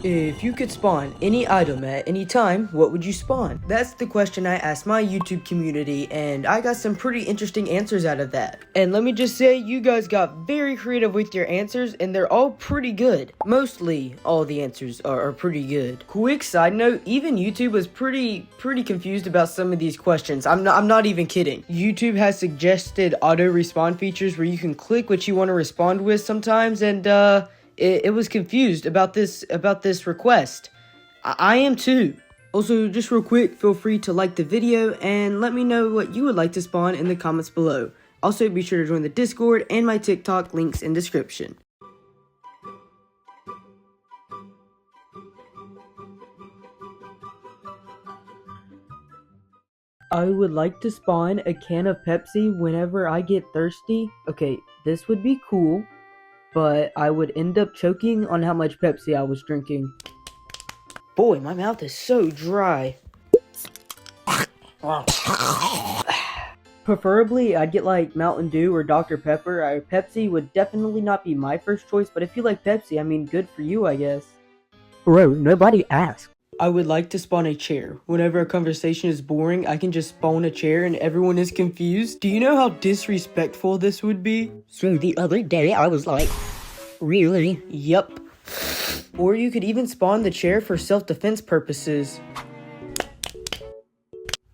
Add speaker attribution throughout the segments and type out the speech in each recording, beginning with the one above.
Speaker 1: If you could spawn any item at any time, what would you spawn? That's the question I asked my YouTube community, and I got some pretty interesting answers out of that. And let me just say, you guys got very creative with your answers, and they're all pretty good. Mostly, all the answers are pretty good. Quick side note, even YouTube was pretty confused about some of these questions. I'm not even kidding. YouTube has suggested auto respawn features where you can click what you want to respond with sometimes, and it was confused about this request. I am too. Also, just real quick, feel free to like the video and let me know what you would like to spawn in the comments below. Also, be sure to join the Discord and my TikTok, links in description. I would like to spawn a can of Pepsi whenever I get thirsty. Okay, this would be cool, but I would end up choking on how much Pepsi I was drinking. Boy, my mouth is so dry. Preferably, I'd get like Mountain Dew or Dr. Pepper. Pepsi would definitely not be my first choice, but if you like Pepsi, I mean, good for you, I guess.
Speaker 2: Bro, nobody asked.
Speaker 1: I would like to spawn a chair. Whenever a conversation is boring, I can just spawn a chair and everyone is confused. Do you know how disrespectful this would be?
Speaker 2: So the other day, I was like, really?
Speaker 1: Yup. Or you could even spawn the chair for self-defense purposes.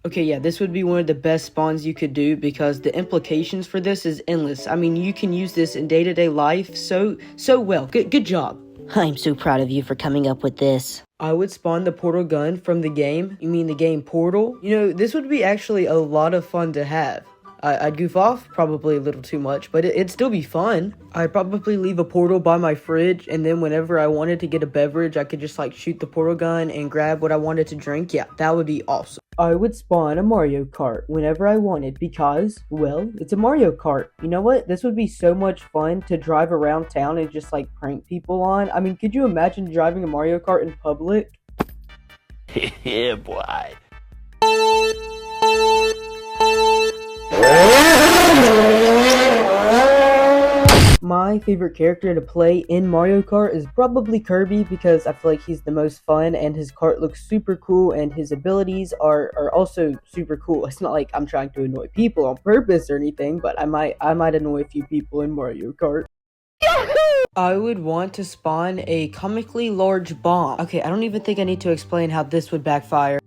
Speaker 1: Okay, yeah, this would be one of the best spawns you could do because the implications for this is endless. I mean, you can use this in day-to-day life so well. Good job.
Speaker 2: I'm so proud of you for coming up with this.
Speaker 1: I would spawn the portal gun from the game. You mean the game Portal? You know, this would be actually a lot of fun to have. I'd goof off, probably a little too much, but it'd still be fun. I'd probably leave a portal by my fridge, and then whenever I wanted to get a beverage, I could just like shoot the portal gun and grab what I wanted to drink. Yeah, that would be awesome. I would spawn a Mario Kart whenever I wanted because, well, it's a Mario Kart. You know what? This would be so much fun to drive around town and just like prank people on. I mean, could you imagine driving a Mario Kart in public?
Speaker 3: Yeah, boy.
Speaker 1: My favorite character to play in Mario Kart is probably Kirby because I feel like he's the most fun and his kart looks super cool and his abilities are also super cool. It's not like I'm trying to annoy people on purpose or anything, but I might annoy a few people in Mario Kart. I would want to spawn a comically large bomb. Okay, I don't even think I need to explain how this would backfire.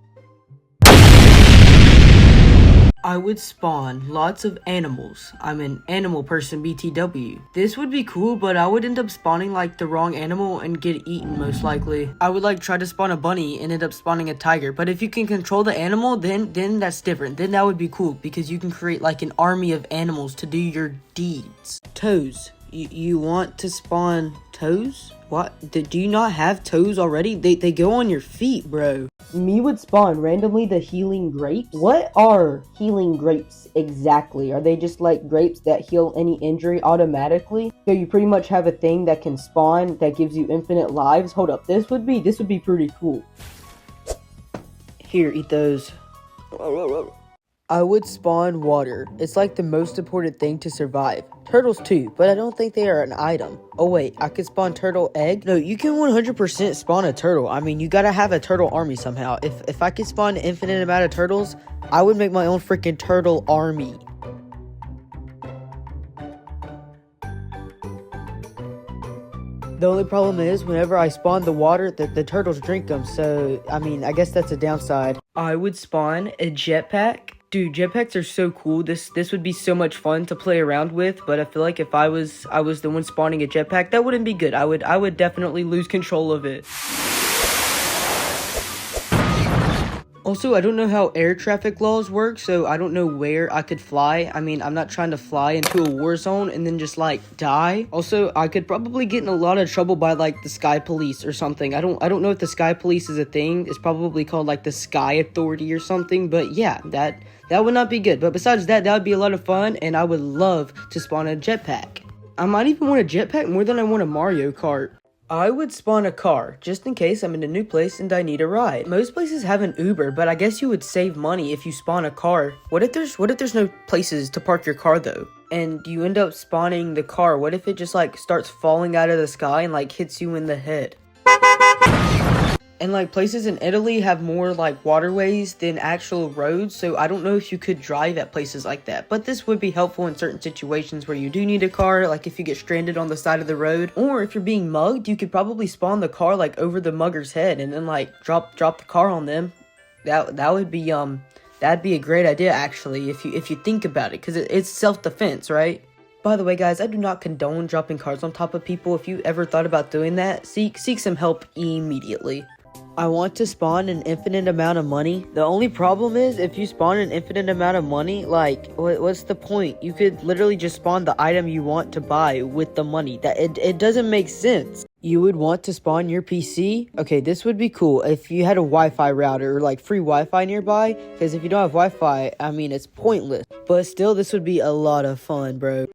Speaker 1: I would spawn lots of animals. I'm an animal person, BTW. This would be cool, but I would end up spawning like the wrong animal and get eaten most likely. I would like try to spawn a bunny and end up spawning a tiger, but if you can control the animal, then that's different. Then that would be cool because you can create like an army of animals to do your deeds. Toes. You want to spawn toes? What? Do you not have toes already? They go on your feet, bro. Me would spawn randomly the healing grapes. What are healing grapes exactly? Are they just like grapes that heal any injury automatically? So you pretty much have a thing that can spawn that gives you infinite lives? Hold up, this would be pretty cool. Here, eat those. I would spawn water. It's like the most important thing to survive. Turtles too, but I don't think they are an item. Oh wait, I could spawn turtle egg? No, you can 100% spawn a turtle. I mean, you gotta have a turtle army somehow. If I could spawn an infinite amount of turtles, I would make my own freaking turtle army. The only problem is, whenever I spawn the water, the turtles drink them, so, I mean, I guess that's a downside. I would spawn a jetpack. Dude, jetpacks are so cool. This would be so much fun to play around with, but I feel like if I was the one spawning a jetpack, that wouldn't be good. I would definitely lose control of it. Also, I don't know how air traffic laws work, so I don't know where I could fly. I mean, I'm not trying to fly into a war zone and then just, like, die. Also, I could probably get in a lot of trouble by, like, the Sky Police or something. I don't know if the Sky Police is a thing. It's probably called, like, the Sky Authority or something, but yeah, that would not be good. But besides that would be a lot of fun, and I would love to spawn a jetpack. I might even want a jetpack more than I want a Mario Kart. I would spawn a car, just in case I'm in a new place and I need a ride. Most places have an Uber, but I guess you would save money if you spawn a car. What if there's no places to park your car though? And you end up spawning the car, what if it just like starts falling out of the sky and like hits you in the head? And like places in Italy have more like waterways than actual roads, so I don't know if you could drive at places like that. But this would be helpful in certain situations where you do need a car, like if you get stranded on the side of the road, or if you're being mugged, you could probably spawn the car like over the mugger's head and then like drop the car on them. That would be that'd be a great idea actually if you think about it, because it's self-defense, right? By the way, guys, I do not condone dropping cars on top of people. If you ever thought about doing that, seek some help immediately. I want to spawn an infinite amount of money. The only problem is if you spawn an infinite amount of money, like what's the point? You could literally just spawn the item you want to buy with the money. That it doesn't make sense. You would want to spawn your PC? Okay, this would be cool if you had a Wi-Fi router or like free Wi-Fi nearby, because if you don't have Wi-Fi, I mean, it's pointless. But still, this would be a lot of fun, bro.